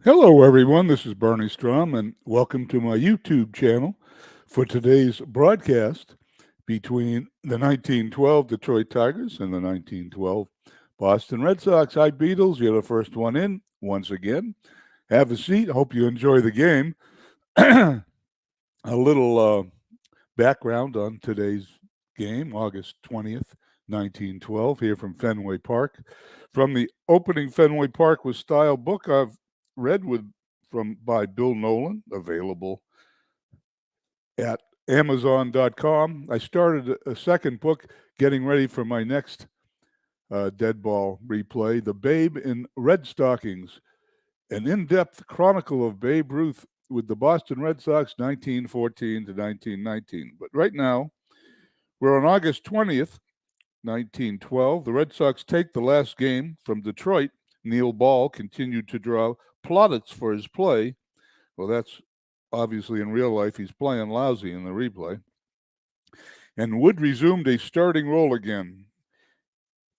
Hello, everyone. This is Bernie Strom, and welcome to my YouTube channel for today's broadcast between the 1912 Detroit Tigers and the 1912 Boston Red Sox. Hi, Beatles. You're the first one in once again. Have a seat. Hope you enjoy the game. A little background on today's game, August 20th, 1912, here from Fenway Park. From the opening Fenway Park with Style book I've read by Bill Nolan, available at Amazon.com. I started a second book, getting ready for my next dead ball replay, The Babe in Red Stockings, an in-depth chronicle of Babe Ruth with the Boston Red Sox 1914 to 1919. But right now, we're on August 20th, 1912. The Red Sox take the last game from Detroit. Neil Ball continued to draw plaudits for his play. Well, that's obviously in real life. He's playing lousy in the replay. And Wood resumed a starting role again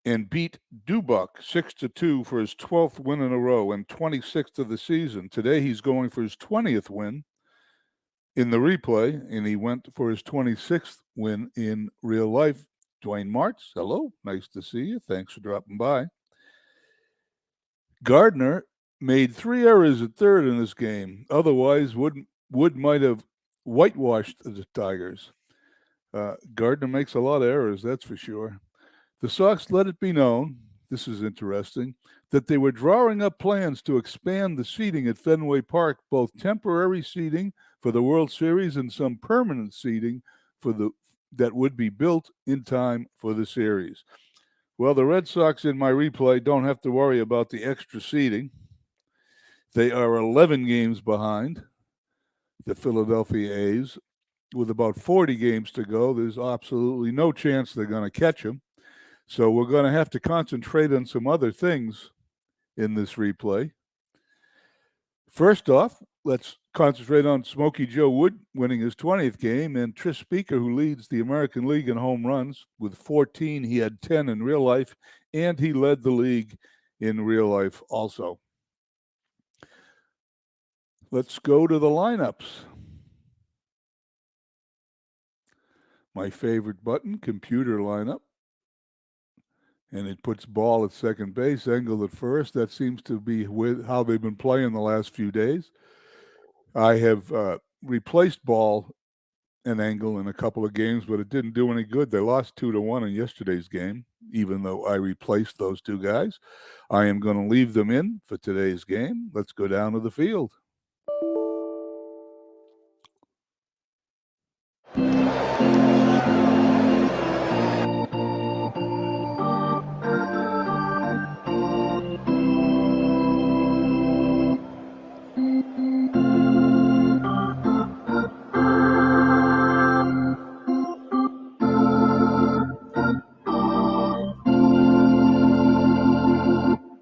and beat Dubuck 6-2 for his 12th win in a row and 26th of the season. Today he's going for his 20th win in the replay, and he went for his 26th win in real life. Dwayne Martz, hello. Nice to see you. Thanks for dropping by. Gardner made 3 errors at third in this game. Otherwise, Wood might have whitewashed the Tigers. Gardner makes a lot of errors, that's for sure. The Sox let it be known, this is interesting, that they were drawing up plans to expand the seating at Fenway Park, both temporary seating for the World Series and some permanent seating that would be built in time for the series. Well, the Red Sox in my replay don't have to worry about the extra seating. They are 11 games behind the Philadelphia A's. With about 40 games to go, there's absolutely no chance they're going to catch them. So we're going to have to concentrate on some other things in this replay. First off, let's concentrate on Smokey Joe Wood winning his 20th game, and Tris Speaker, who leads the American League in home runs with 14. He had 10 in real life, and he led the league in real life also. Let's go to the lineups. My favorite button, computer lineup. And it puts Ball at second base, Engel at first. That seems to be how they've been playing the last few days. I have replaced Ball and Engel in a couple of games, but it didn't do any good. They lost 2-1 in yesterday's game, even though I replaced those two guys. I am going to leave them in for today's game. Let's go down to the field.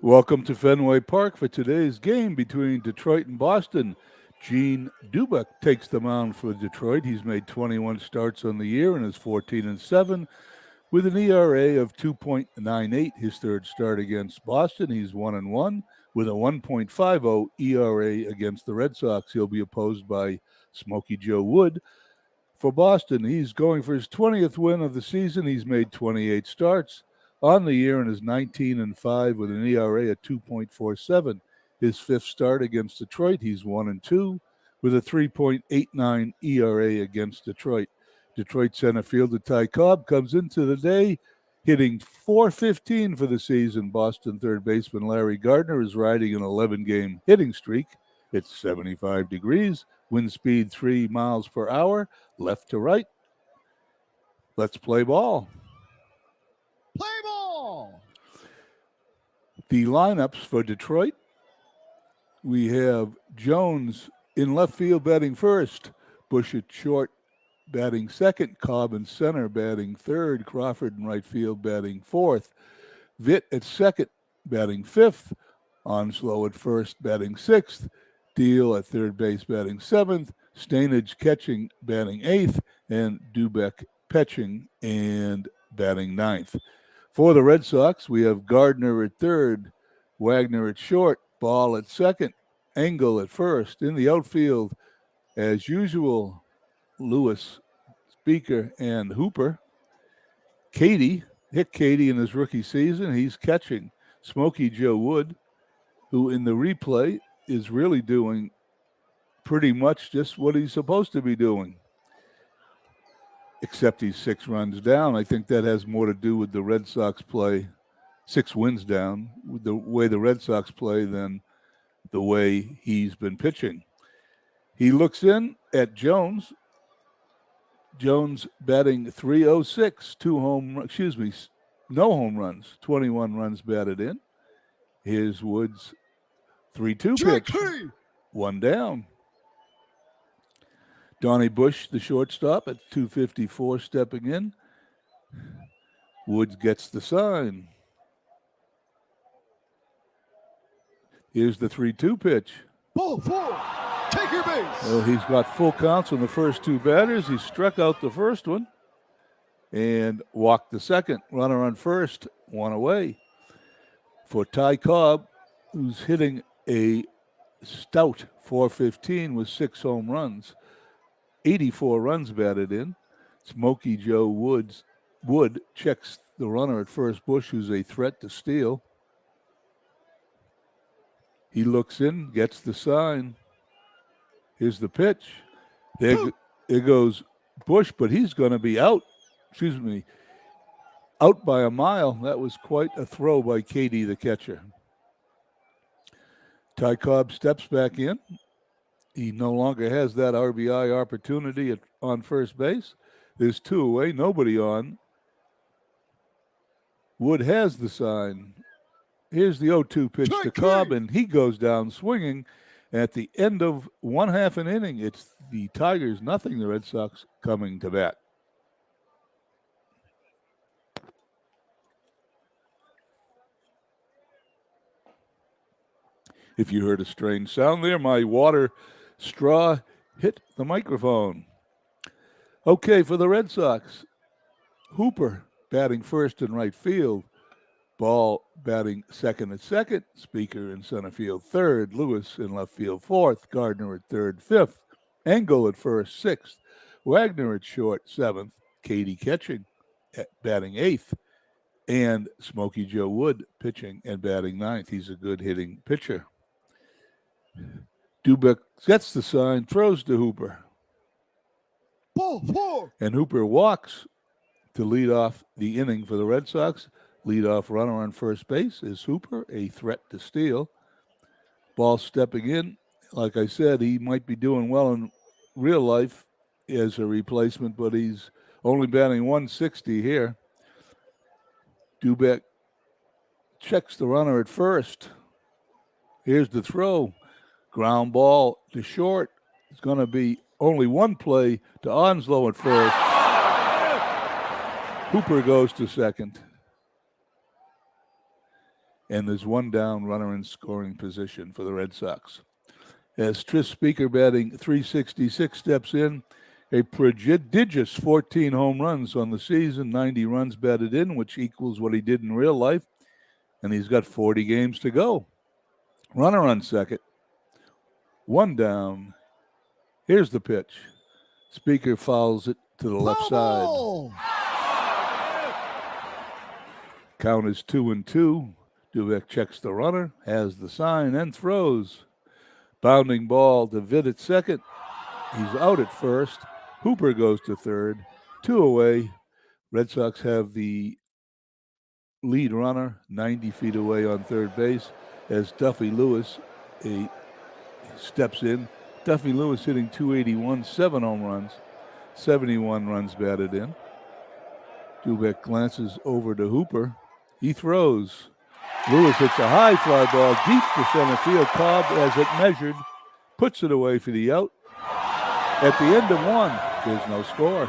Welcome to Fenway Park for today's game between Detroit and Boston. Gene Dubuck takes the mound for Detroit. He's made 21 starts on the year and is 14-7 with an ERA of 2.98. His third start against Boston, he's 1-1 with a 1.50 ERA against the Red Sox. He'll be opposed by Smokey Joe Wood. For Boston, he's going for his 20th win of the season. He's made 28 starts on the year and is 19-5 with an ERA at 2.47. His fifth start against Detroit, he's 1-2 with a 3.89 ERA against Detroit. Detroit center fielder Ty Cobb comes into the day hitting .415 for the season. Boston third baseman Larry Gardner is riding an 11-game hitting streak. It's 75 degrees, wind speed 3 miles per hour, left to right. Let's play ball. Play ball. The lineups for Detroit. We have Jones in left field batting first, Bush at short batting second, Cobb in center batting third, Crawford in right field batting fourth, Vitt at second batting fifth, Onslow at first batting sixth, Deal at third base batting seventh, Stainage catching batting eighth, and Dubuck pitching and batting ninth. For the Red Sox, we have Gardner at third, Wagner at short, Ball at second, Engel at first. In the outfield, as usual, Lewis, Speaker, and Hooper. Hick Katie in his rookie season, he's catching Smokey Joe Wood, who in the replay is really doing pretty much just what he's supposed to be doing, except he's 6 runs down. I think that has more to do with the Red Sox play, 6 wins down, with the way the Red Sox play than the way he's been pitching. He looks in at Jones. Jones batting .306, no home runs, 21 runs batted in. Here's Woods' 3-2 pitch, 1 down. Donnie Bush, the shortstop, at 254 stepping in. Woods gets the sign. Here's the 3-2 pitch. Ball 4. Take your base. Well, he's got full counts on the first 2 batters. He struck out the first one and walked the second. Runner on first, 1 away. For Ty Cobb, who's hitting a stout .415 with 6 home runs, 84 runs batted in. Smokey Joe Wood checks the runner at first. Bush, who's a threat to steal. He looks in, gets the sign. Here's the pitch. There goes Bush, but he's going to be out. Out by a mile. That was quite a throw by Katie, the catcher. Ty Cobb steps back in. He no longer has that RBI opportunity on first base. There's 2 away, nobody on. Wood has the sign. Here's the 0-2 pitch to Cobb, and he goes down swinging. At the end of 1/2 an inning, it's the Tigers, nothing, the Red Sox coming to bat. If you heard a strange sound there, my water straw hit the microphone. Okay, for the Red Sox, Hooper batting first in right field. Ball batting second at second. Speaker in center field third. Lewis in left field fourth. Gardner at third fifth. Engel at first sixth. Wagner at short seventh. Katie catching, batting eighth. And Smokey Joe Wood pitching and batting ninth. He's a good hitting pitcher. Dubek gets the sign, throws to Hooper. Ball 4. And Hooper walks to lead off the inning for the Red Sox. Leadoff runner on first base is Hooper, a threat to steal. Ball stepping in. Like I said, he might be doing well in real life as a replacement, but he's only batting .160 here. Dubek checks the runner at first. Here's the throw. Ground ball to short. It's going to be only one play to Onslow at first. Hooper goes to second. And there's one down, runner in scoring position for the Red Sox. As Tris Speaker batting .366 steps in, a prodigious 14 home runs on the season, 90 runs batted in, which equals what he did in real life. And he's got 40 games to go. Runner on second. One down. Here's the pitch. Speaker fouls it to the left side. Count is 2-2. Dubek checks the runner, has the sign, and throws. Bounding ball to Vitt at second. He's out at first. Hooper goes to third. 2 away. Red Sox have the lead runner 90 feet away on third base as Duffy Lewis steps in. Duffy Lewis hitting .281, 7 home runs, 71 runs batted in. Dubek glances over to Hooper. He throws. Lewis hits a high fly ball deep to center field. Cobb, as it measured, puts it away for the out. At the end of 1, there's no score.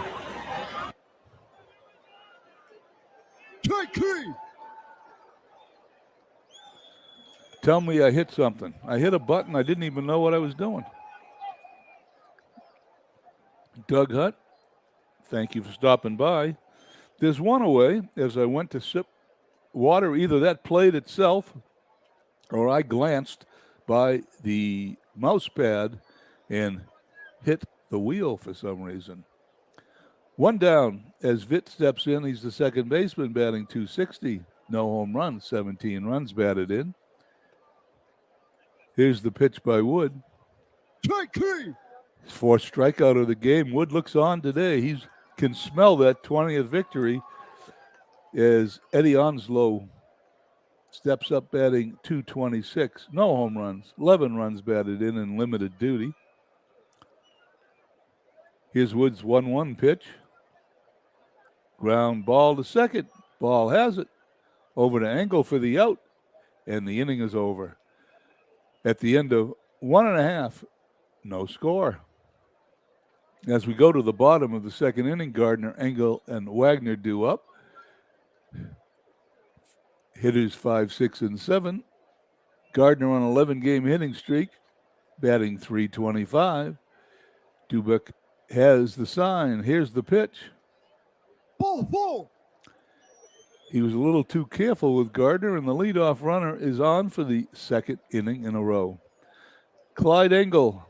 Tell me I hit something. I hit a button. I didn't even know what I was doing. Doug Hutt, thank you for stopping by. There's one away as I went to sip water. Either that played itself or I glanced by the mouse pad and hit the wheel for some reason. One down as Vitt steps in. He's the second baseman batting .260. No home runs, 17 runs batted in. Here's the pitch by Wood. Strike 3. His fourth strikeout of the game. Wood looks on today. He can smell that 20th victory as Eddie Onslow steps up batting .226. No home runs, 11 runs batted in limited duty. Here's Wood's 1-1 pitch. Ground ball to second. Ball has it. Over to Engel for the out. And the inning is over. At the end of 1.5, no score. As we go to the bottom of the second inning, Gardner, Engel, and Wagner due up. Hitters 5, 6, and 7. Gardner on 11-game hitting streak, batting .325. Dubek has the sign. Here's the pitch. Ball 4. He was a little too careful with Gardner, and the leadoff runner is on for the second inning in a row. Clyde Engel,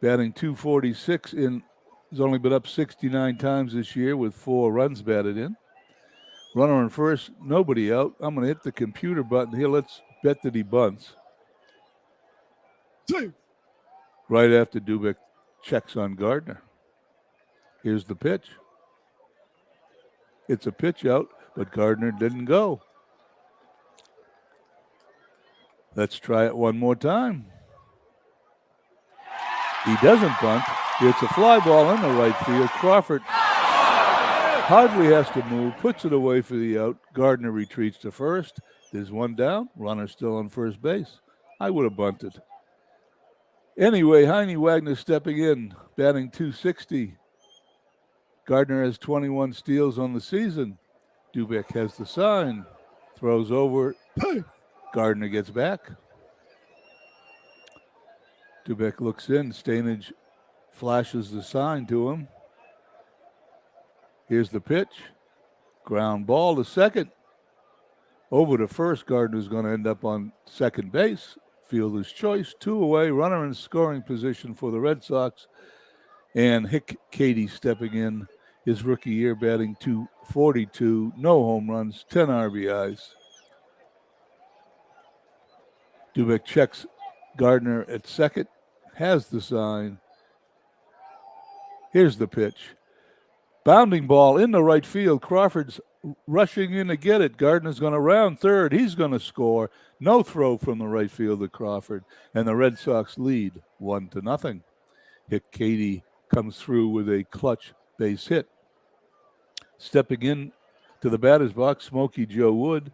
batting .246 has only been up 69 times this year with 4 runs batted in. Runner on first, nobody out. I'm going to hit the computer button here. Let's bet that he bunts. 2. Right after Dubek checks on Gardner. Here's the pitch. It's a pitch out, but Gardner didn't go. Let's try it one more time. He doesn't bunt. It's a fly ball in the right field. Crawford hardly has to move, puts it away for the out. Gardner retreats to first. There's one down. Runner still on first base. I would have bunted. Anyway, Heine Wagner stepping in, batting .260. Gardner has 21 steals on the season. Dubek has the sign. Throws over. Gardner gets back. Dubek looks in. Stainage flashes the sign to him. Here's the pitch. Ground ball to second. Over to first. Gardner's going to end up on second base. Fielder's choice. 2 away. Runner in scoring position for the Red Sox. And Hick Cady stepping in. His rookie year batting .242. No home runs. 10 RBIs. Dubek checks Gardner at second. Has the sign. Here's the pitch. Bounding ball in the right field. Crawford's rushing in to get it. Gardner's going to round third. He's going to score. No throw from the right fielder, Crawford. And the Red Sox lead 1-0. Hick Cady comes through with a clutch base hit. Stepping in to the batter's box, Smokey Joe Wood.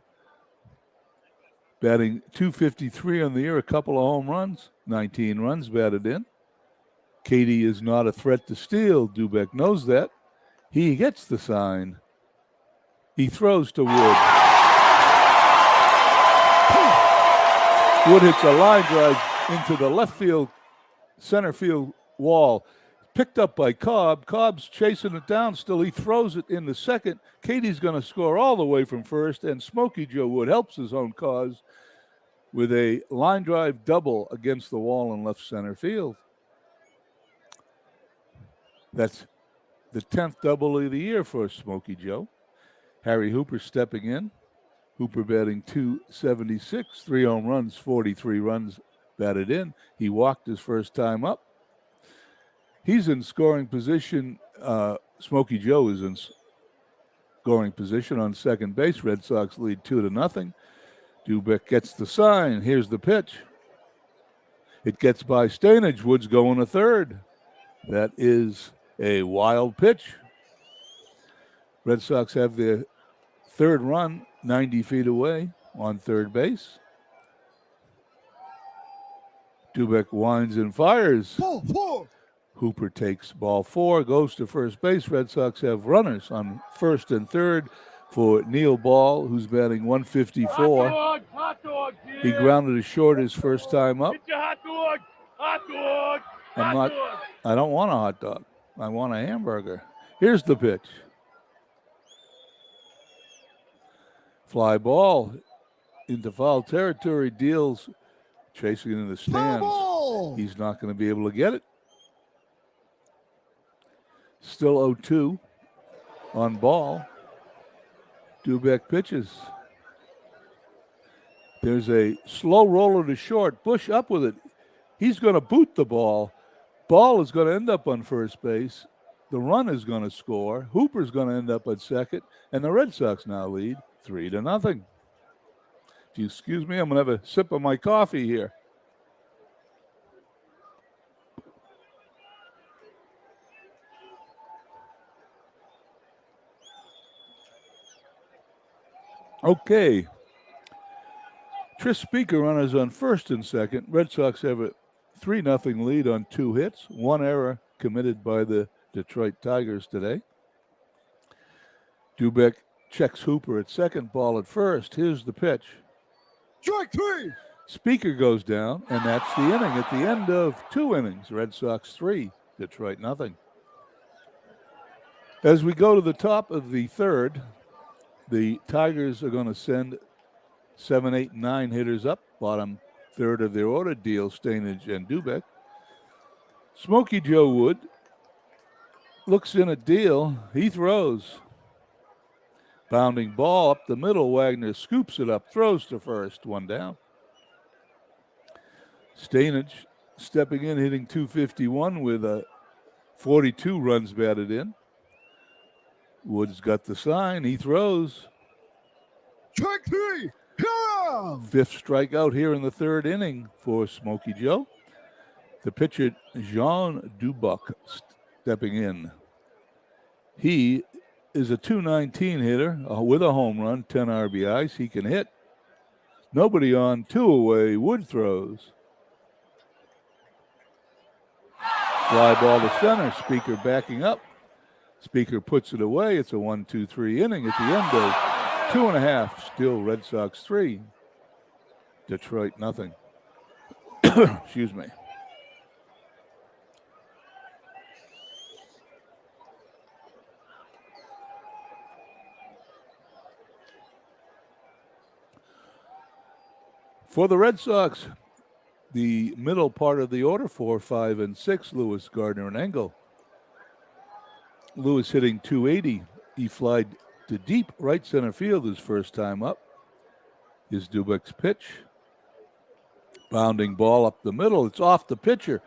Batting .253 on the year, a couple of home runs, 19 runs batted in. Cady is not a threat to steal. Dubek knows that. He gets the sign. He throws to Wood. Wood hits a line drive into the left field, center field wall. Picked up by Cobb. Cobb's chasing it down still. He throws it in the second. Cady's going to score all the way from first, and Smokey Joe Wood helps his own cause with a line drive double against the wall in left center field. That's the 10th double of the year for Smokey Joe. Harry Hooper stepping in. Hooper batting .276, 3 home runs, 43 runs batted in. He walked his first time up. He's in scoring position. Smokey Joe is in scoring position on second base. Red Sox lead 2-0. Dubek gets the sign. Here's the pitch. It gets by Stainage. Wood's going to third. That is a wild pitch. Red Sox have their third run 90 feet away on third base. Dubek winds and fires. Ball 4. Hooper takes ball 4, goes to first base. Red Sox have runners on first and third for Neil Ball, who's batting .154. Hot dog, He grounded a short his first time up. Get your hot dog. Hot dog. I don't want a hot dog. I want a hamburger. Here's the pitch. Fly ball into foul territory. Deals chasing it in the Foul stands. ball. Ball. He's not going to be able to get it. Still 0-2 on ball. Dubek pitches. There's a slow roller to short. Bush up with it. He's going to boot the ball. Ball is going to end up on first base. The run is going to score. Hooper's going to end up at second. And the Red Sox now lead 3-0. If you excuse me, I'm going to have a sip of my coffee here. Okay. Tris Speaker runners on first and second. Red Sox have a 3-0 lead on 2 hits. 1 error committed by the Detroit Tigers today. Dubek checks Hooper at second, ball at first. Here's the pitch. Strike 3. Speaker goes down, and that's the inning. At the end of 2 innings, Red Sox 3, Detroit 0. As we go to the top of the third, the Tigers are going to send 7, 8, and 9 hitters up, bottom third of their order, Deal, Stainage, and Dubek. Smokey Joe Wood looks in at Deal. He throws. Bounding ball up the middle. Wagner scoops it up, throws to first, 1 down. Stainage stepping in, hitting .251 with 42 runs batted in. Wood's got the sign. He throws. Strike 3. Yeah. 5th strikeout here in the 3rd inning for Smokey Joe. The pitcher, Jean Dubuc, stepping in. He is a .219 hitter with a home run, 10 RBIs. He can hit. Nobody on, 2 away. Wood throws. Fly ball to center. Speaker backing up. Speaker puts it away. It's a 1-2-3 inning at the end of 2.5. Still Red Sox 3. Detroit 0. Excuse me. For the Red Sox, the middle part of the order, 4, 5, and 6, Lewis, Gardner, and Engel. Lewis hitting .280. He flied to deep right center field his first time up. Is Dubek's pitch. Bounding ball up the middle. It's off the pitcher.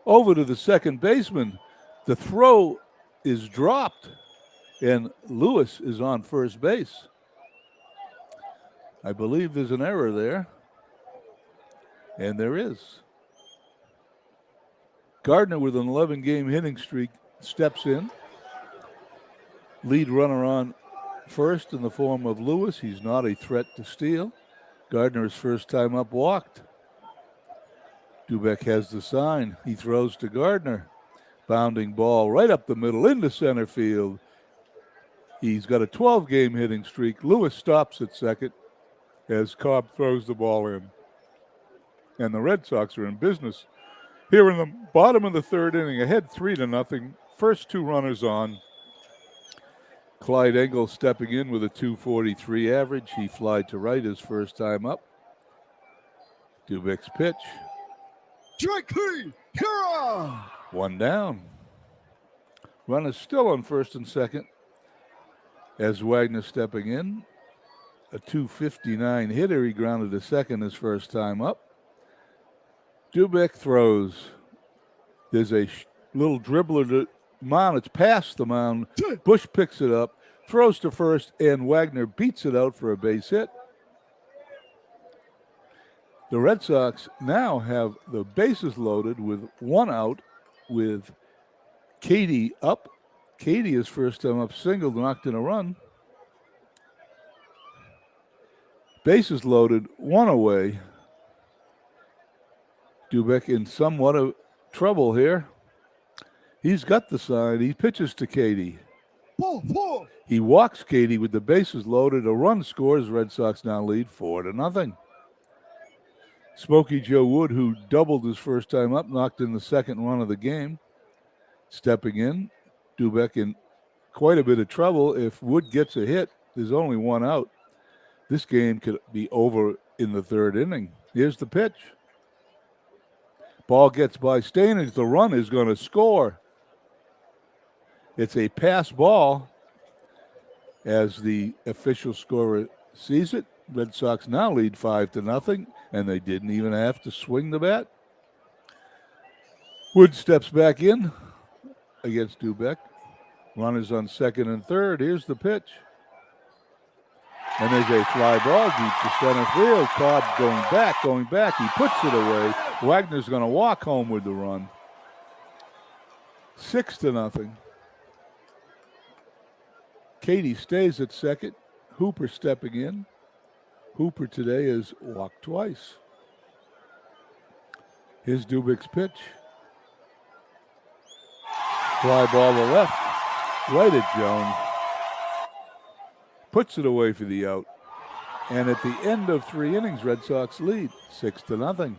Over to the second baseman. The throw is dropped, and Lewis is on first base. I believe there's an error there. And there is. Gardner, with an 11-game hitting streak, steps in. Lead runner on first in the form of Lewis. He's not a threat to steal. Gardner's first time up walked. Dubek has the sign. He throws to Gardner. Bounding ball right up the middle into center field. He's got a 12-game hitting streak. Lewis stops at second as Cobb throws the ball in. And the Red Sox are in business here in the bottom of the 3rd inning, ahead 3-0. First 2 runners on. Clyde Engel stepping in with a .243 average. He flied to right his first time up. Dubek's pitch. Strike 3. Yeah. 1 down. Runners still on first and second as Wagner stepping in. A .259 hitter. He grounded to second his first time up. Dubek throws. There's a little dribbler to mound. It's past the mound. Bush picks it up, throws to first, and Wagner beats it out for a base hit. The Red Sox now have the bases loaded with 1 out with Katie up. Katie, his first time up, singled, knocked in a run. Bases loaded, 1 away. Dubek in somewhat of trouble here. He's got the sign. He pitches to Katie. Ball 4. He walks Katie with the bases loaded. A run scores. Red Sox now lead 4-0. Smokey Joe Wood, who doubled his first time up, knocked in the second run of the game. Stepping in. Dubek in quite a bit of trouble. If Wood gets a hit, there's only 1 out. This game could be over in the 3rd inning. Here's the pitch. Ball gets by Stanage. The run is going to score. It's a pass ball as the official scorer sees it. Red Sox now lead 5-0, and they didn't even have to swing the bat. Wood steps back in against Dubek. Runners on second and third. Here's the pitch. And there's a fly ball deep to center field. Cobb going back. He puts it away. Wagner's going to walk home with the run. 6-0. Katie stays at second. Hooper stepping in. Hooper today has walked twice. Here's Dubek's pitch. Fly ball to left. Right at Jones. Puts it away for the out. And at the end of 3 innings, Red Sox lead 6-0.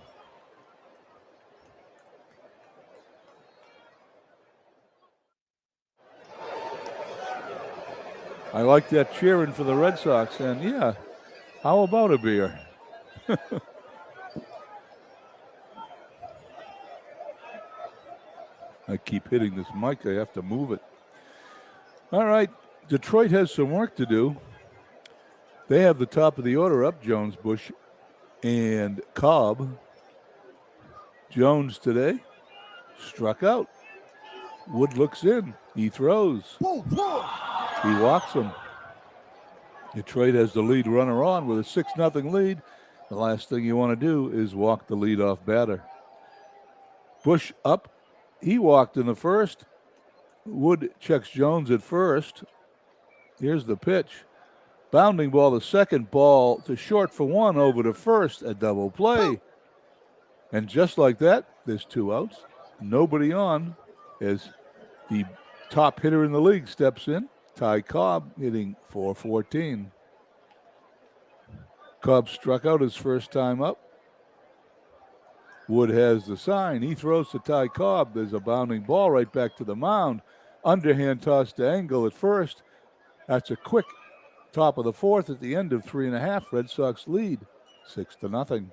I like that cheering for the Red Sox. And yeah, how about a beer? I keep hitting this mic. I have to move it. All right. Detroit has some work to do. They have the top of the order up, Jones, Bush, and Cobb. Jones today struck out. Wood looks in. He throws. He walks him. Detroit has the lead runner on with a 6-0 lead. The last thing you want to do is walk the leadoff batter. Bush up. He walked in the first. Wood checks Jones at first. Here's the pitch. Bounding ball to second, ball to short for 1 over to first, a double play. And just like that, there's 2 outs. Nobody on as the top hitter in the league steps in. Ty Cobb hitting .414. Cobb struck out his first time up. Wood has the sign. He throws to Ty Cobb. There's a bounding ball right back to the mound. Underhand toss to Engel at first. That's a quick top of the fourth at the end of 3.5. Red Sox lead 6-0.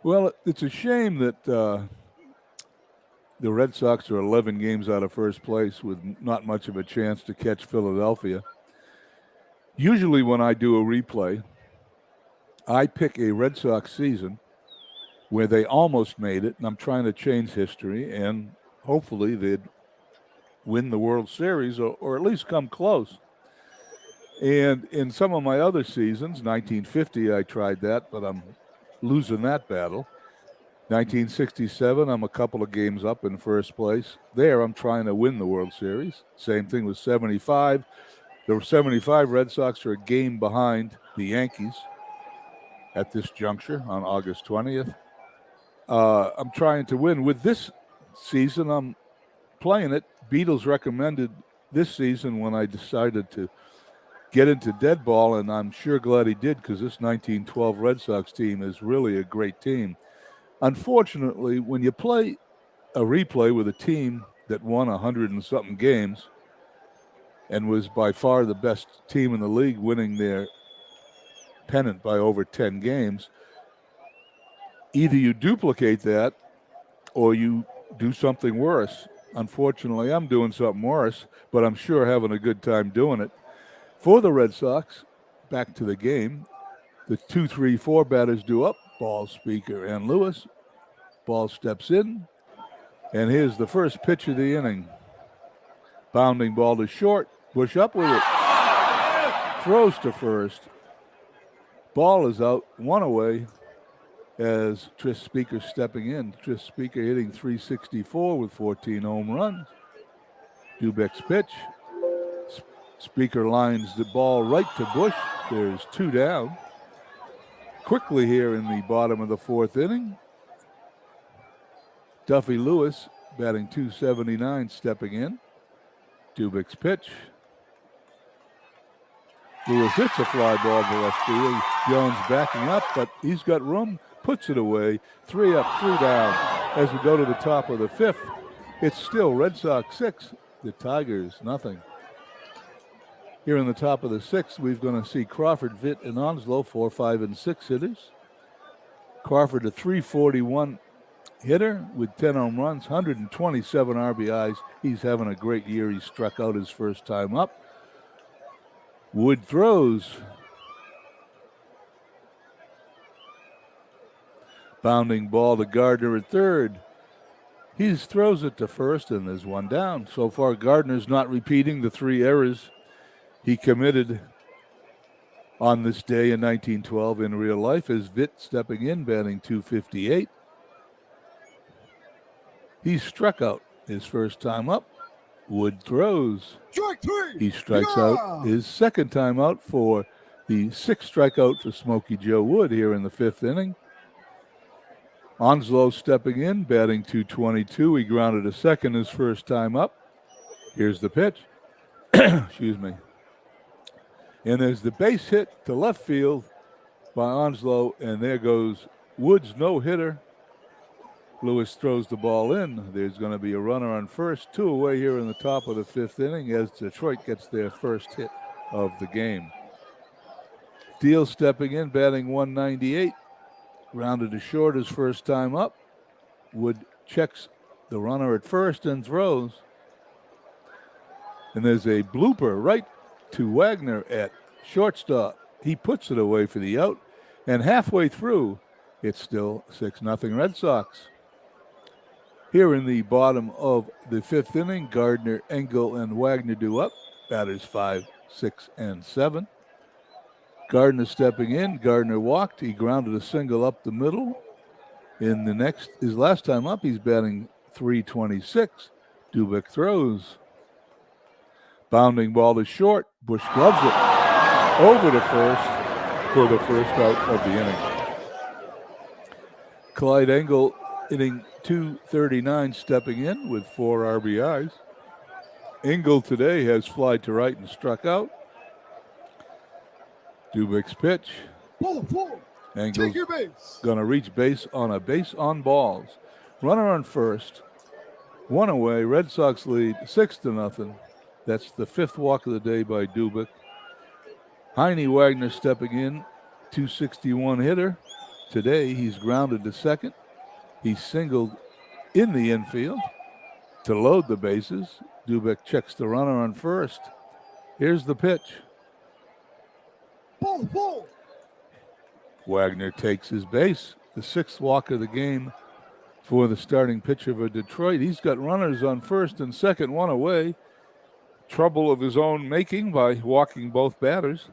Well, it's a shame that the Red Sox are 11 games out of first place with not much of a chance to catch Philadelphia. Usually when I do a replay, I pick a Red Sox season where they almost made it, and I'm trying to change history, and hopefully they'd win the World Series or at least come close. And in some of my other seasons, 1950, I tried that, but I'm losing that battle. 1967, I'm a couple of games up in first place. There, I'm trying to win the World Series. Same thing with 75. The 75 Red Sox are a game behind the Yankees at this juncture on August 20th. I'm trying to win. With this season, I'm playing it. Beatles recommended this season when I decided to get into dead ball, and I'm sure glad he did because this 1912 Red Sox team is really a great team. Unfortunately, when you play a replay with a team that won 100 and something games and was by far the best team in the league, winning their pennant by over 10 games, either you duplicate that or you do something worse. Unfortunately, I'm doing something worse, but I'm sure having a good time doing it. For the Red Sox, back to the game, the 2-3-4 batters do up. Ball, Speaker, and Lewis. Ball steps in, and here's the first pitch of the inning. Bounding ball to short. Bush up with it. Throws to first. Ball is out, 1 away as Tris Speaker stepping in. Tris Speaker hitting .364 with 14 home runs. Dubek's pitch. Speaker lines the ball right to Bush. There's 2 down. Quickly here in the bottom of the 4th inning, Duffy Lewis batting .279 stepping in. Dubek's pitch. Lewis hits a fly ball to left field. Jones backing up, but he's got room, puts it away. 3 up, 3 down. As we go to the top of the 5th, it's still Red Sox 6, The Tigers, nothing. Here in the top of the sixth, we're going to see Crawford, Vitt, and Onslow, 4, 5, and 6 hitters. Crawford, a .341 hitter with 10 home runs, 127 RBIs. He's having a great year. He struck out his first time up. Wood throws. Bounding ball to Gardner at third. He throws it to first, and there's one down. So far, Gardner's not repeating the 3 errors he committed on this day in 1912 in real life, as Vitt stepping in, batting .258. He struck out his first time up. Wood throws. Strike 3. He strikes out his second time out for the 6th strikeout for Smokey Joe Wood here in the 5th inning. Onslow stepping in, batting .222. He grounded a second his first time up. Here's the pitch. Excuse me. And there's the base hit to left field by Onslow, and there goes Wood's no-hitter. Lewis throws the ball in. There's going to be a runner on first, 2 away here in the top of the 5th inning as Detroit gets their first hit of the game. Deal stepping in, batting .198. Grounded to short his first time up. Wood checks the runner at first and throws. And there's a blooper right to Wagner at shortstop. He puts it away for the out. And halfway through, it's still 6-0 Red Sox. Here in the bottom of the 5th inning, Gardner, Engel, and Wagner do up. Batters 5, 6, and 7. Gardner stepping in. Gardner walked. He grounded a single up the middle. In his last time up, he's batting .326. Dubik throws. Bounding ball to short. Bush gloves it over to first for the first out of the inning. Clyde Engel hitting .239, stepping in with 4 RBIs. Engel today has flied to right and struck out. Dubik's pitch. Ball 4. Engel's Take your base. going to reach base on a base on balls. Runner on first. 1 away. Red Sox lead 6-0. That's the 5th walk of the day by Dubik. Heine Wagner stepping in. .261 hitter. Today he's grounded to second. He singled in the infield to load the bases. Dubik checks the runner on first. Here's the pitch. Ball 4. Wagner takes his base. The 6th walk of the game for the starting pitcher for Detroit. He's got runners on first and second, 1 away. Trouble of his own making by walking both batters.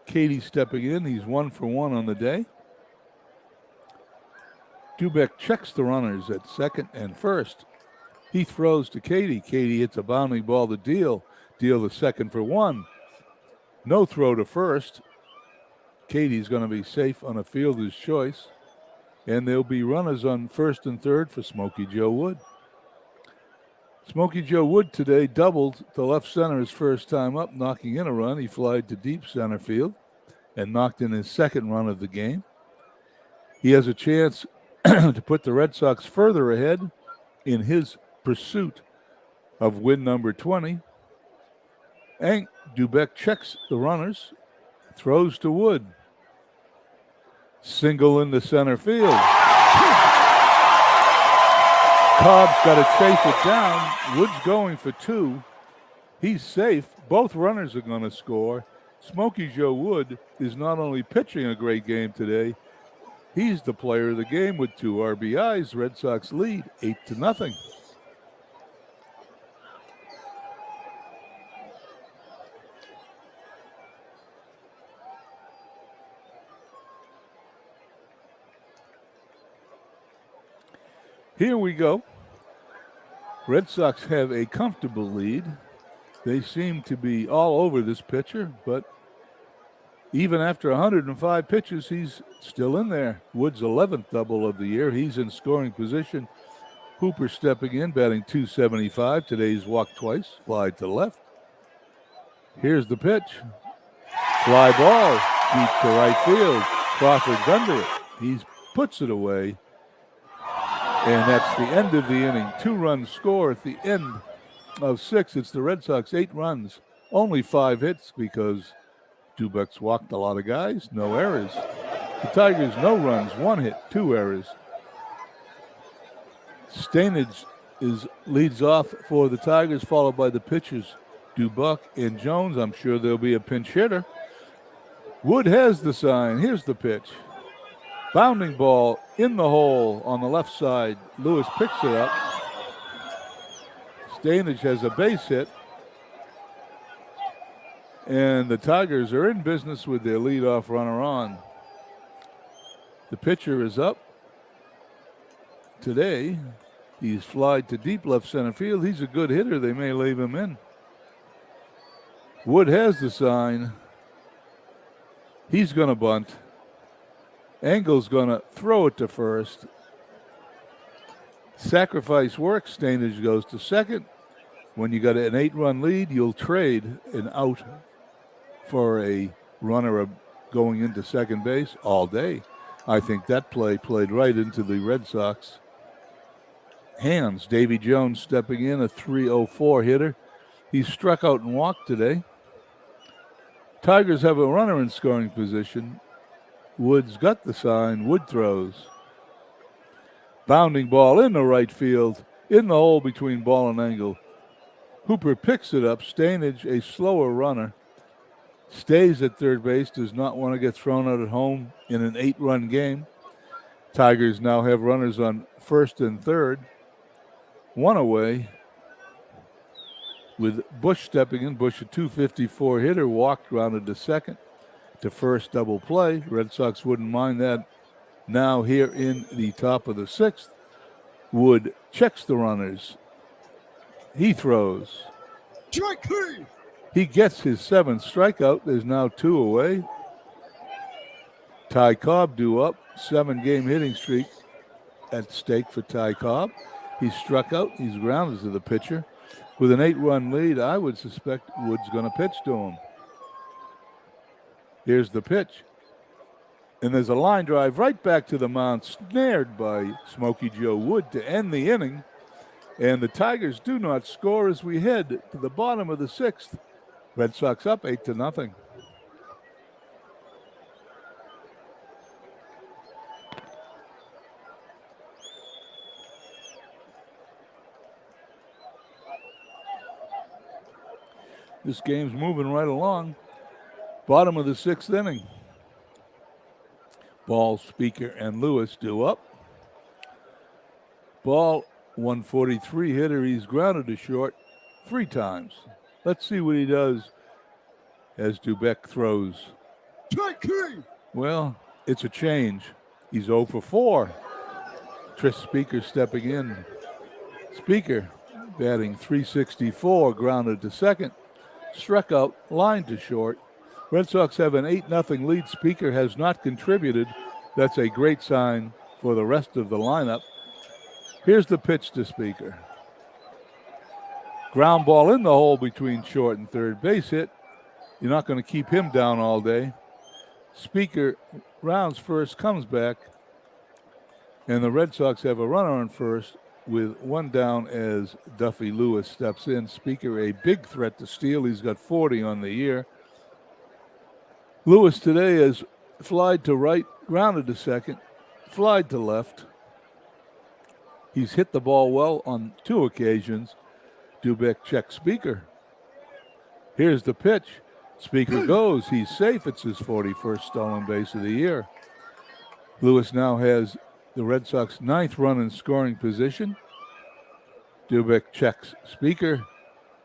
Katie stepping in. He's 1 for 1 on the day. Dubik checks the runners at second and first. He throws to Katie. Katie hits a bounding ball to Deal. Deal the second for 1. No throw to first. Katie's going to be safe on a fielder's choice. And there'll be runners on first and third for Smokey Joe Wood. Smokey Joe Wood today doubled to left center his first time up, knocking in a run. He flied to deep center field and knocked in his 2nd run of the game. He has a chance to put the Red Sox further ahead in his pursuit of win number 20. Dubik checks the runners, throws to Wood. Single into center field. Cobb's got to chase it down. Wood's going for 2. He's safe. Both runners are going to score. Smokey Joe Wood is not only pitching a great game today, he's the player of the game with 2 RBIs. Red Sox lead 8-0. Here we go. Red Sox have a comfortable lead. They seem to be all over this pitcher, but even after 105 pitches, he's still in there. Wood's 11th double of the year. He's in scoring position. Hooper stepping in, batting .275. Today's walked twice, fly to left. Here's the pitch. Fly ball, deep to right field. Crawford's under it. He puts it away. And that's the end of the inning. 2-run score at the end of 6. It's the Red Sox, 8 runs, only 5 hits because Dubek's walked a lot of guys, no errors. The Tigers, no runs, 1 hit, 2 errors. Stainage leads off for the Tigers, followed by the pitchers, Dubek and Jones. I'm sure there'll be a pinch hitter. Wood has the sign. Here's the pitch. Bounding ball in the hole on the left side. Lewis picks it up. Stainage has a base hit. And the Tigers are in business with their leadoff runner on. The pitcher is up today. He's flied to deep left center field. He's a good hitter. They may leave him in. Wood has the sign. He's going to bunt. Engel's going to throw it to first. Sacrifice works. Stainage goes to second. When you got an 8-run lead, you'll trade an out for a runner going into second base all day. I think that play played right into the Red Sox hands. Davy Jones stepping in, a .304 hitter. He struck out and walked today. Tigers have a runner in scoring position. Wood's got the sign. Wood throws. Bounding ball in the right field, in the hole between ball and Engel. Hooper picks it up. Stainage, a slower runner, stays at third base, does not want to get thrown out at home in an 8-run game. Tigers now have runners on first and third. 1 away. With Bush stepping in. Bush, a .254 hitter, walked, grounded to second. To first, double play. Red Sox wouldn't mind that. Now here in the top of the 6th, Wood checks the runners. He throws. Strike 3. He gets his 7th strikeout. There's now 2 away. Ty Cobb due up. 7-game hitting streak at stake for Ty Cobb. He's struck out. He's grounded to the pitcher. With an 8-run lead, I would suspect Wood's going to pitch to him. Here's the pitch. And there's a line drive right back to the mound, snared by Smokey Joe Wood to end the inning. And the Tigers do not score as we head to the bottom of the 6th. Red Sox up 8-0. This game's moving right along. Bottom of the 6th inning. Ball, Speaker, and Lewis due up. Ball, 143 hitter. He's grounded to short 3 times. Let's see what he does as Dubek throws. Strike 3. Well, it's a change. He's 0 for 4. Tris Speaker stepping in. Speaker batting .364, grounded to second. Struck out, line to short. Red Sox have an 8-0 lead. Speaker has not contributed. That's a great sign for the rest of the lineup. Here's the pitch to Speaker. Ground ball in the hole between short and third. Base hit. You're not going to keep him down all day. Speaker rounds first, comes back, and the Red Sox have a runner on first with 1 down as Duffy Lewis steps in. Speaker, a big threat to steal. He's got 40 on the year. Lewis today has flied to right, grounded to second, flied to left. He's hit the ball well on 2 occasions. Dubek checks Speaker. Here's the pitch. Speaker goes. He's safe. It's his 41st stolen base of the year. Lewis now has the Red Sox 9th run in scoring position. Dubek checks Speaker.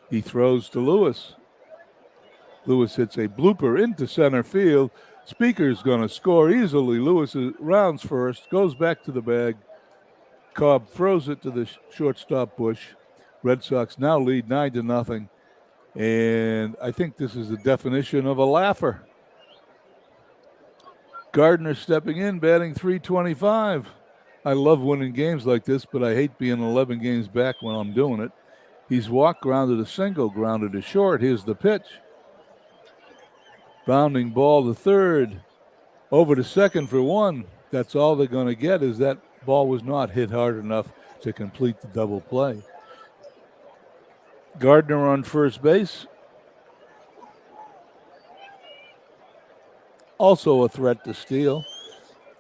He throws to Lewis. Lewis hits a blooper into center field. Speaker's going to score easily. Lewis rounds first, goes back to the bag. Cobb throws it to the shortstop Bush. Red Sox now lead 9-0. And I think this is the definition of a laugher. Gardner stepping in, batting .325. I love winning games like this, but I hate being 11 games back when I'm doing it. He's walked, grounded a single, grounded to short. Here's the pitch. Bounding ball to third. Over to second for 1. that's all they're going to get, is that ball was not hit hard enough to complete the double play. Gardner on first base. Also a threat to steal.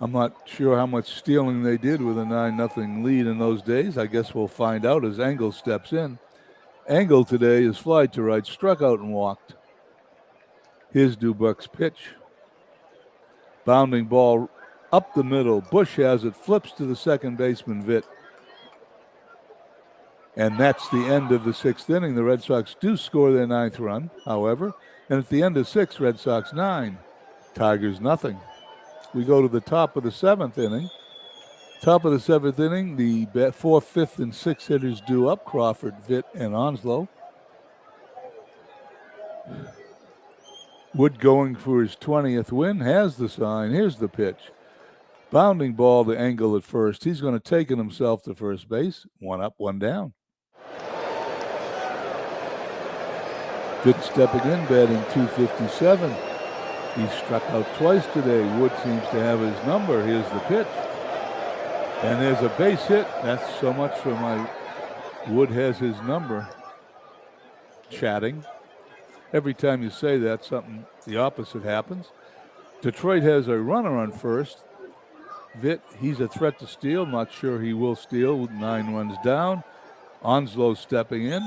I'm not sure how much stealing they did with a 9-0 lead in those days. I guess we'll find out as Engel steps in. Engel today is fly to right, struck out and walked. Here's Dubuck's pitch. Bounding ball up the middle. Bush has it, flips to the second baseman, Vitt. And that's the end of the 6th inning. The Red Sox do score their 9th run, however. And at the end of 6, Red Sox 9, Tigers nothing. We go to the top of the 7th inning. Top of the 7th inning, the 4th, 5th, and 6th hitters due up, Crawford, Vitt, and Onslow. Wood going for his 20th win, has the sign. Here's the pitch. Bounding ball to Engel at first. He's going to take it himself to first base. 1 up, 1 down. Vitt stepping in, batting .257. He struck out twice today. Wood seems to have his number. Here's the pitch. And there's a base hit. That's so much for my Wood has his number chatting. Every time you say that, something the opposite happens. Detroit has a runner on first. Vitt, he's a threat to steal. Not sure he will steal with 9 runs down. Onslow stepping in.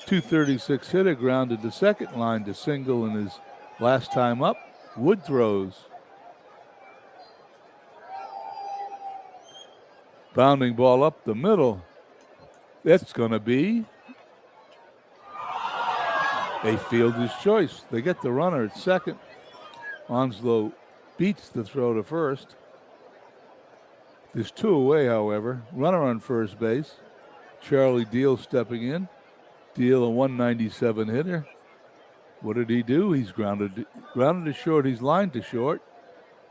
.236 hitter, grounded to second, line to single in his last time up. Wood throws. Bounding ball up the middle. That's going to be a fielder's choice. They get the runner at second. Onslow beats the throw to first. There's 2 away, however. Runner on first base. Charlie Deal stepping in. Deal, a 197 hitter. What did he do? He's grounded to short. He's lined to short.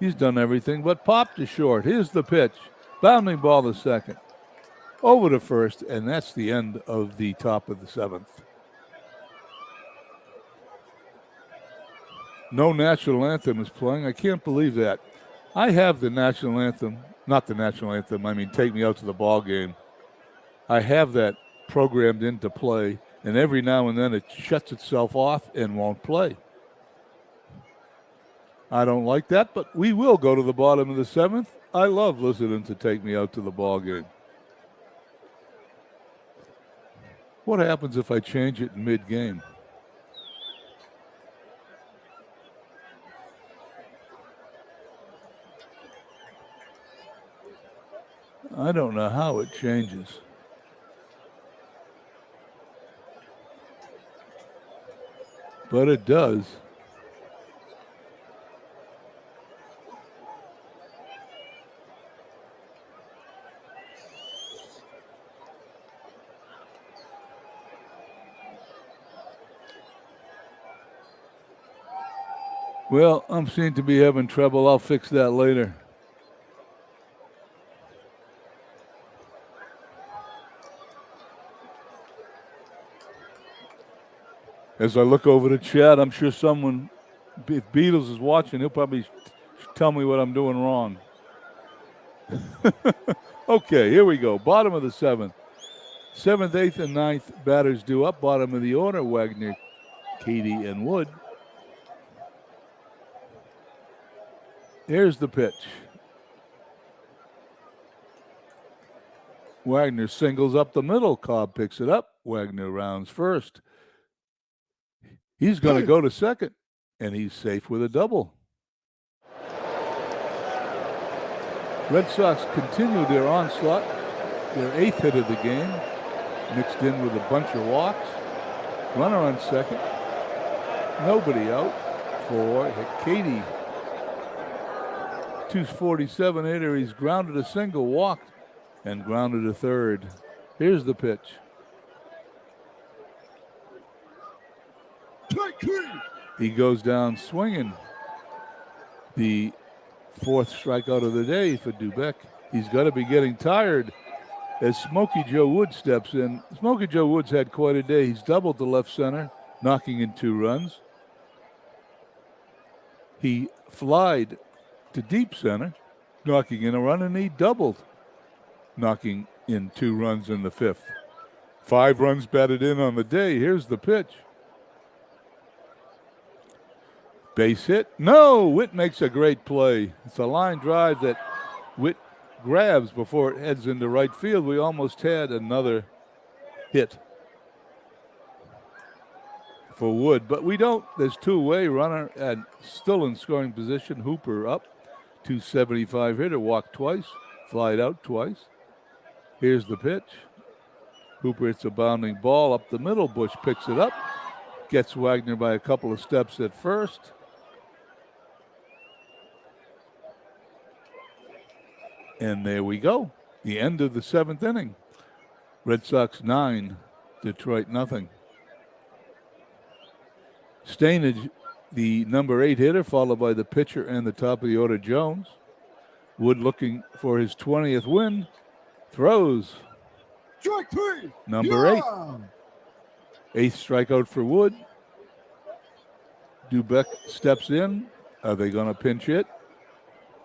He's done everything but pop to short. Here's the pitch. Bounding ball to second. Over to first, and that's the end of the top of the 7th. No national anthem is playing. I can't believe that. I have the national anthem, not the national anthem, I mean Take Me Out to the Ball Game. I have that programmed into play, and every now and then it shuts itself off and won't play. I don't like that, but we will go to the bottom of the 7th. I love listening to Take Me Out to the Ball Game. What happens if I change it in mid-game? I don't know how it changes. But it does. Well, I'm seem to be having trouble. I'll fix that later. As I look over the chat, I'm sure someone, if Beatles is watching, he'll probably tell me what I'm doing wrong. Okay, here we go. Bottom of the 7th. 7th, 8th, and 9th batters due up. Bottom of the order, Wagner, Katie, and Wood. Here's the pitch. Wagner singles up the middle. Cobb picks it up. Wagner rounds first. He's going to go to second, and he's safe with a double. Red Sox continue their onslaught. Their 8th hit of the game, mixed in with a bunch of walks. Runner on second. Nobody out for Katie. 247 hitter. He's grounded a single, walked, and grounded a third. Here's the pitch. He goes down swinging. The 4th strikeout of the day for Dubuck. He's got to be getting tired as Smokey Joe Wood steps in. Smokey Joe Wood's had quite a day. He's doubled to left center, knocking in 2 runs. He flied to deep center, knocking in a run, and he doubled, knocking in 2 runs in the 5th. 5 runs batted in on the day. Here's the pitch. Base hit. No, Witt makes a great play. It's a line drive that Witt grabs before it heads into right field. We almost had another hit for Wood, but we don't. There's 2-away runner and still in scoring position. Hooper up, 275 hitter, walked twice, flied out twice. Here's the pitch. Hooper hits a bounding ball up the middle. Bush picks it up, gets Wagner by a couple of steps at first. And there we go. The end of the 7th inning. Red Sox 9, Detroit nothing. Stainage, the number 8 hitter, followed by the pitcher and the top of the order, Jones. Wood looking for his 20th win. Throws. Strike 3. Number 8. 8th strikeout for Wood. Dubeck steps in. Are they going to pinch hit?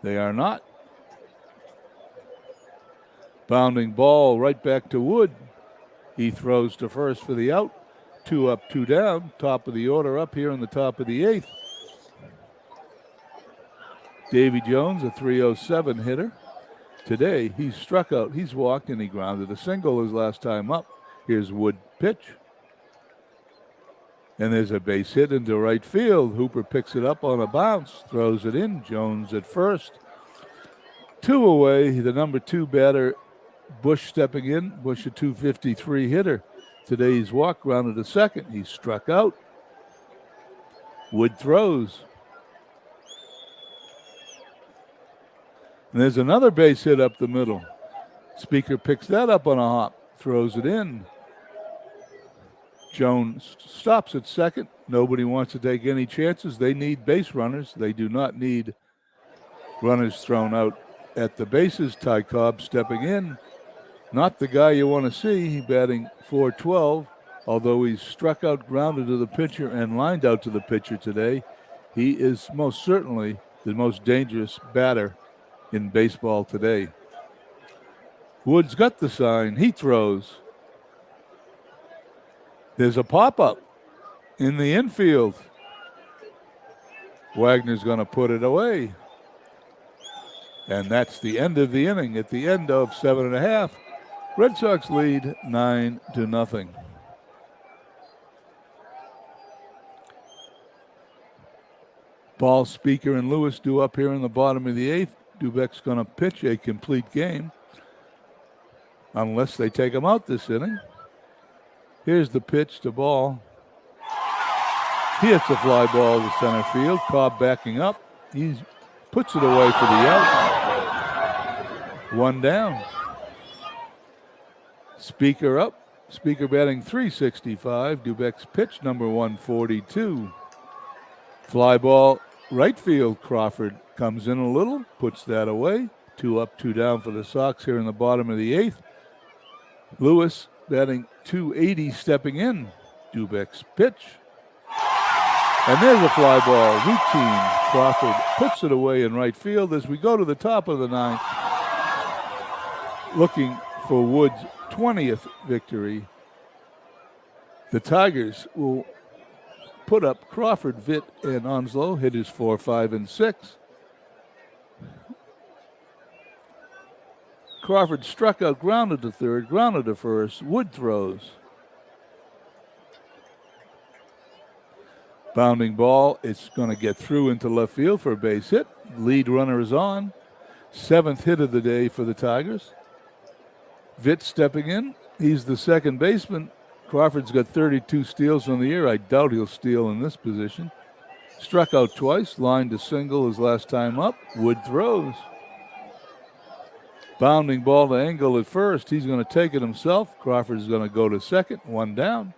They are not. Bounding ball right back to Wood. He throws to first for the out. 2 up, 2 down. Top of the order up here in the top of the 8th. Davy Jones, a 307 hitter. Today, he's struck out. He's walked and he grounded a single his last time up. Here's Wood pitch. And there's a base hit into right field. Hooper picks it up on a bounce, throws it in. Jones at first. 2 away, the number 2 batter, Bush stepping in. Bush a 253 hitter. Today he's walked, grounded to second. He's struck out. Wood throws. And there's another base hit up the middle. Speaker picks that up on a hop, throws it in. Jones stops at second. Nobody wants to take any chances. They need base runners. They do not need runners thrown out at the bases. Ty Cobb stepping in. Not the guy you want to see. He batting .412, although he's struck out, grounded to the pitcher, and lined out to the pitcher today. He is most certainly the most dangerous batter in baseball today. Wood's got the sign. He throws. There's a pop-up in the infield. Wagner's going to put it away. And that's the end of the inning. At the end of 7.5, Red Sox lead 9-0. Ball, Speaker, and Lewis due up here in the bottom of the 8th. Dubeck's going to pitch a complete game unless they take him out this inning. Here's the pitch to Ball. He hits a fly ball to center field. Cobb backing up. He puts it away for the out. 1 down. Speaker up. Speaker batting .365. Dubeck's pitch, number 142. Fly ball, right field. Crawford comes in a little, puts that away. 2 up, 2 down for the Sox here in the bottom of the 8th. Lewis batting .280, stepping in. Dubeck's pitch. And there's a fly ball, routine. Crawford puts it away in right field as we go to the top of the 9th. Looking for Wood's 20th victory. The Tigers will put up Crawford, Vitt, and Onslow, hitters 4, 5, and 6. Crawford struck out, grounded to third, grounded to first. Wood throws. Bounding ball, it's going to get through into left field for a base hit. Lead runner is on. 7th hit of the day for the Tigers. Vitt stepping in. He's the second baseman. Crawford's got 32 steals on the year. I doubt he'll steal in this position. Struck out twice, lined a single his last time up. Wood throws. Bounding ball to Engel at first. He's going to take it himself. Crawford's going to go to second. 1 down.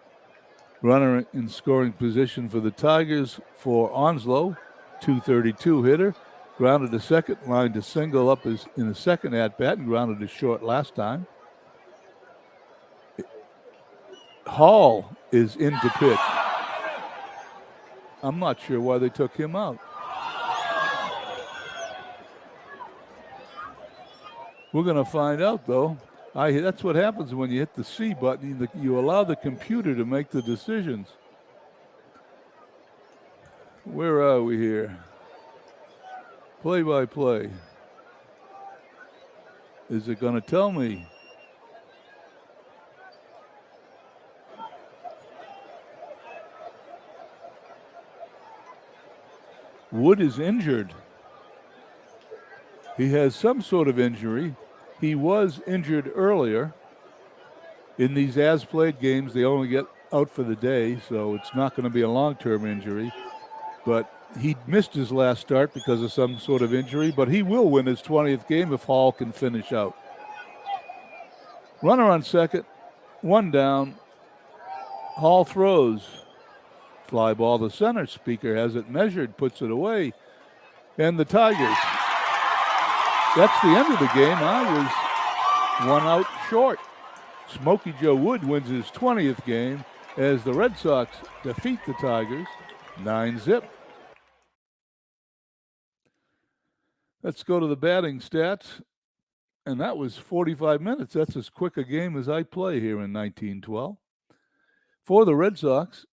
Runner in scoring position for the Tigers for Onslow. 232 hitter. Grounded to second. Lined a single up in the second at-bat and grounded to short last time. Hall is in to pitch. I'm not sure why they took him out. We're going to find out, though. That's what happens when you hit the C button. You allow the computer to make the decisions. Where are we here? Play-by-play. Is it going to tell me? Wood is injured. He has some sort of injury. He was injured earlier. In these as-played games, they only get out for the day, so it's not going to be a long-term injury. But he missed his last start because of some sort of injury, but he will win his 20th game if Hall can finish out. Runner on second, one down. Hall throws. Fly ball to center. Speaker has it measured, puts it away. And the Tigers. That's the end of the game. I was one out short. Smokey Joe Wood wins his 20th game as the Red Sox defeat the Tigers 9-0. Let's go to the batting stats. And that was 45 minutes. That's as quick a game as I play here in 1912. For the Red Sox,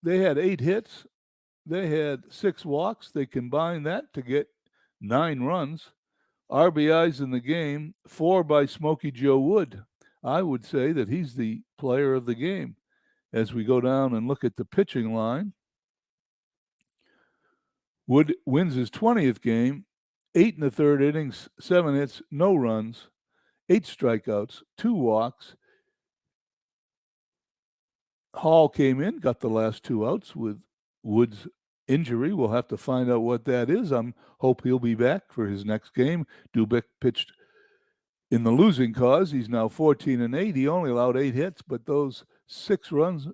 they had 8 hits. They had 6 walks. They combined that to get 9 runs. RBIs in the game, 4 by Smokey Joe Wood. I would say that he's the player of the game. As we go down and look at the pitching line, Wood wins his 20th game, 8 in the third innings, 7 hits, no runs, 8 strikeouts, 2 walks. Hall came in, got the last 2 outs with Wood's injury. We'll have to find out what that is. Hope he'll be back for his next game. Dubek pitched in the losing cause. He's now 14-8. He only allowed 8 hits, but those 6 runs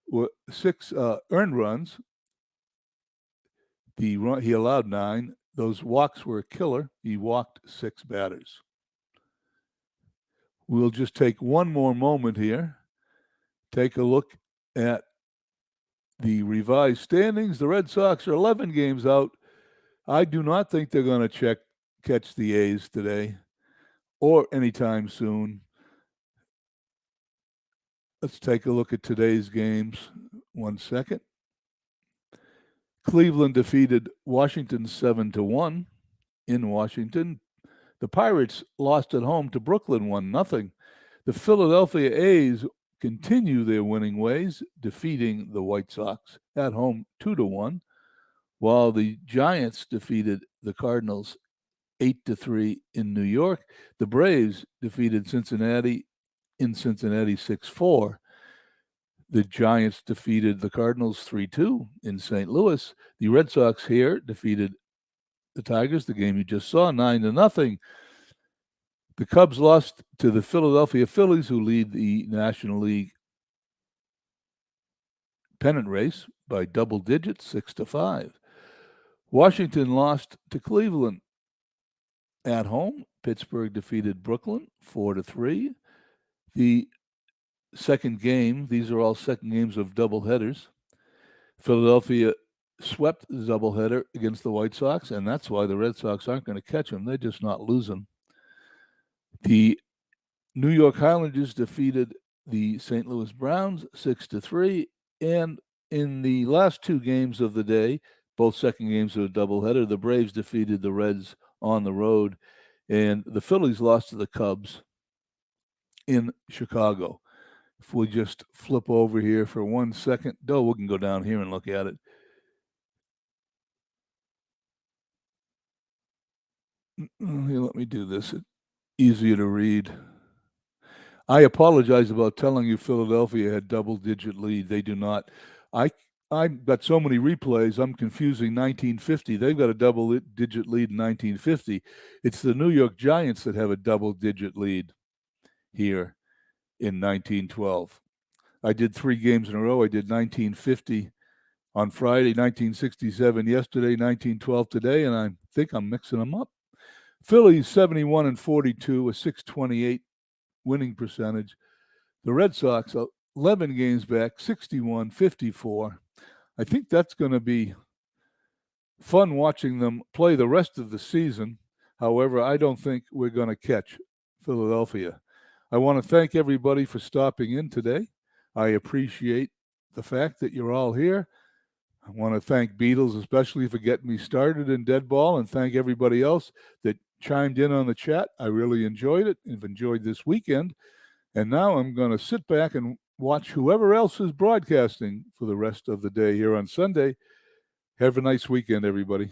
were 6 earned runs. He allowed 9. Those walks were a killer. He walked 6 batters. We'll just take one more moment here. Take a look at the revised standings. The Red Sox are 11 games out. I do not think they're going to catch the A's today or anytime soon. Let's take a look at today's games. 1 second. Cleveland defeated Washington 7-1 in Washington. The Pirates lost at home to Brooklyn 1-0. The Philadelphia A's continue their winning ways, defeating the White Sox at home 2-1, while the Giants defeated the Cardinals 8-3 in New York. The Braves defeated Cincinnati in Cincinnati 6-4. The Giants defeated the Cardinals 3-2 in St. Louis. The Red Sox here defeated the Tigers, the game you just saw, 9-0. The Cubs lost to the Philadelphia Phillies, who lead the National League pennant race by double digits, 6-5. Washington lost to Cleveland at home. Pittsburgh defeated Brooklyn 4-3. The second game, these are all second games of doubleheaders. Philadelphia swept the doubleheader against the White Sox, and that's why the Red Sox aren't going to catch them. They're just not losing. The New York Highlanders defeated the St. Louis Browns 6-3, and in the last 2 games of the day, both second games of a doubleheader, the Braves defeated the Reds on the road, and the Phillies lost to the Cubs in Chicago. If we just flip over here for 1 second, we can go down here and look at it. Here, let me do this. It's easier to read. I apologize about telling you Philadelphia had double-digit lead. They do not. I've got so many replays, I'm confusing 1950. They've got a double-digit lead in 1950. It's the New York Giants that have a double-digit lead here in 1912. I did 3 games in a row. I did 1950 on Friday, 1967 yesterday, 1912 today, and I think I'm mixing them up. Phillies 71-42, a 628 winning percentage. The Red Sox 11 games back, 61-54. I think that's going to be fun watching them play the rest of the season. However, I don't think we're going to catch Philadelphia. I want to thank everybody for stopping in today. I appreciate the fact that you're all here. I want to thank Beatles especially for getting me started in dead ball, and thank everybody else that chimed in on the chat. I really enjoyed it. I've enjoyed this weekend. And now I'm going to sit back and watch whoever else is broadcasting for the rest of the day here on Sunday. Have a nice weekend, everybody.